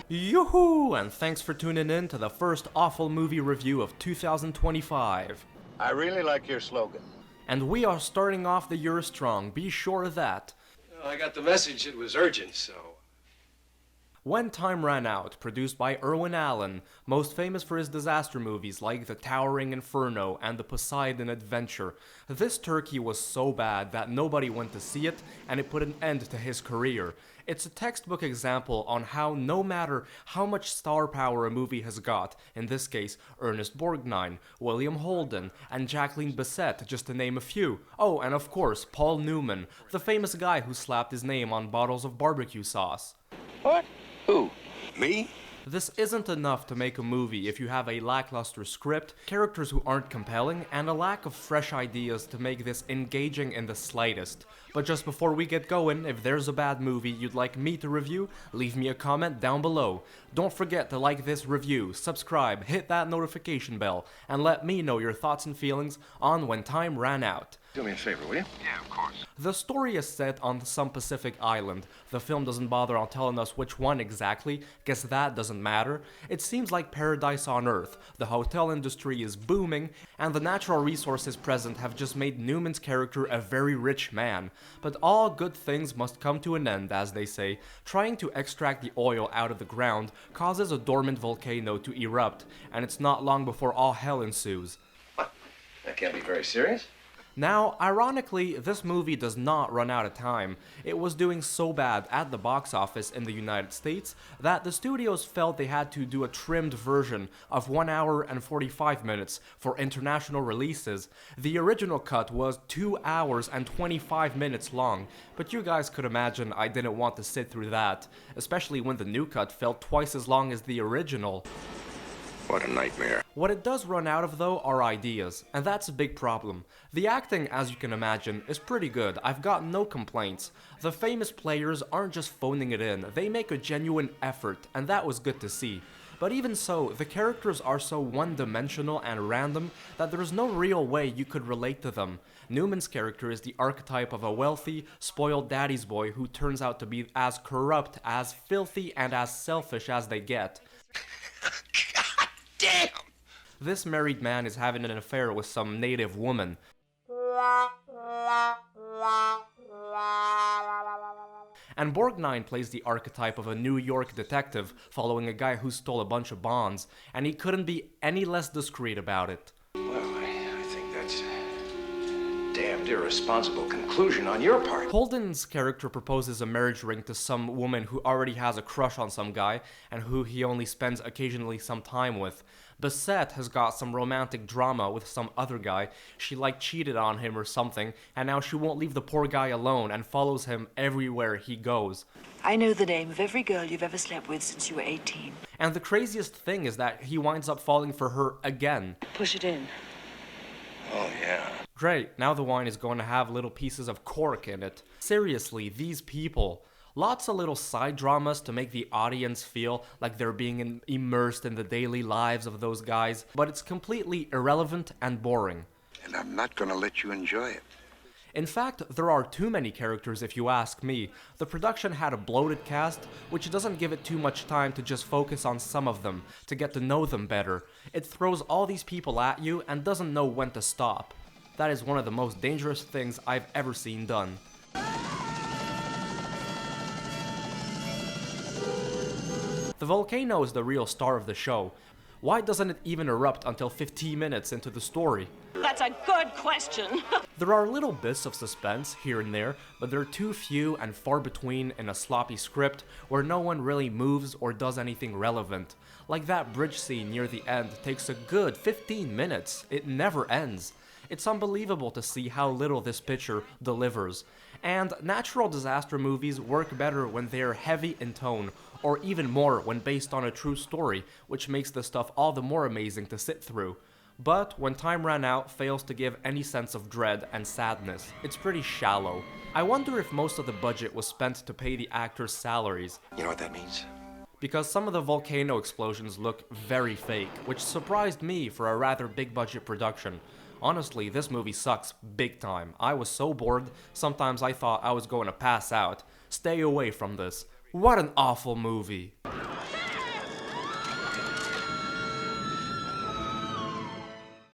Yoo-hoo! And thanks for tuning in to the first awful movie review of 2025. I really like your slogan. And we are starting off the year strong, be sure of that. Well, I got the message it was urgent, so... When Time Ran Out, produced by Irwin Allen, most famous for his disaster movies like The Towering Inferno and The Poseidon Adventure, this turkey was so bad that nobody went to see it, and it put an end to his career. It's a textbook example on how no matter how much star power a movie has got, in this case Ernest Borgnine, William Holden, and Jacqueline Bisset, just to name a few. Oh, and of course Paul Newman, the famous guy who slapped his name on bottles of barbecue sauce. What? Who? Me? This isn't enough to make a movie if you have a lackluster script, characters who aren't compelling, and a lack of fresh ideas to make this engaging in the slightest. But just before we get going, if there's a bad movie you'd like me to review, leave me a comment down below. Don't forget to like this review, subscribe, hit that notification bell, and let me know your thoughts and feelings on When Time Ran Out. Do me a favor, will you? Yeah, of course. The story is set on some Pacific island. The film doesn't bother on telling us which one exactly, guess that doesn't matter. It seems like paradise on Earth. The hotel industry is booming, and the natural resources present have just made Newman's character a very rich man. But all good things must come to an end, as they say. Trying to extract the oil out of the ground causes a dormant volcano to erupt, and it's not long before all hell ensues. What? That can't be very serious. Now, ironically, this movie does not run out of time. It was doing so bad at the box office in the United States that the studios felt they had to do a trimmed version of 1 hour and 45 minutes for international releases. The original cut was 2 hours and 25 minutes long, but you guys could imagine I didn't want to sit through that, especially when the new cut felt twice as long as the original. What a nightmare. What it does run out of, though, are ideas, and that's a big problem. The acting, as you can imagine, is pretty good. I've got no complaints. The famous players aren't just phoning it in, they make a genuine effort, and that was good to see. But even so, the characters are so one-dimensional and random that there's no real way you could relate to them. Newman's character is the archetype of a wealthy, spoiled daddy's boy who turns out to be as corrupt, as filthy, and as selfish as they get. Damn! This married man is having an affair with some native woman. And Borgnine plays the archetype of a New York detective following a guy who stole a bunch of bonds, and he couldn't be any less discreet about it. Well, I think that's a damned irresponsible conclusion on your part. Holden's character proposes a marriage ring to some woman who already has a crush on some guy, and who he only spends occasionally some time with. Bisset has got some romantic drama with some other guy. She cheated on him or something, and now she won't leave the poor guy alone and follows him everywhere he goes. I know the name of every girl you've ever slept with since you were 18. And the craziest thing is that he winds up falling for her again. Push it in. Oh, yeah. Great, now the wine is going to have little pieces of cork in it. Seriously, these people. Lots of little side dramas to make the audience feel like they're being immersed in the daily lives of those guys, but it's completely irrelevant and boring. And I'm not gonna let you enjoy it. In fact, there are too many characters if you ask me. The production had a bloated cast, which doesn't give it too much time to just focus on some of them, to get to know them better. It throws all these people at you and doesn't know when to stop. That is one of the most dangerous things I've ever seen done. The volcano is the real star of the show. Why doesn't it even erupt until 15 minutes into the story? That's a good question. There are little bits of suspense here and there, but they're too few and far between in a sloppy script where no one really moves or does anything relevant. Like that bridge scene near the end takes a good 15 minutes. It never ends. It's unbelievable to see how little this picture delivers. And natural disaster movies work better when they're heavy in tone, or even more when based on a true story, which makes the stuff all the more amazing to sit through. But When Time Ran Out fails to give any sense of dread and sadness. It's pretty shallow. I wonder if most of the budget was spent to pay the actors' salaries. You know what that means? Because some of the volcano explosions look very fake, which surprised me for a rather big budget production. Honestly, this movie sucks big time. I was so bored, sometimes I thought I was going to pass out. Stay away from this. What an awful movie.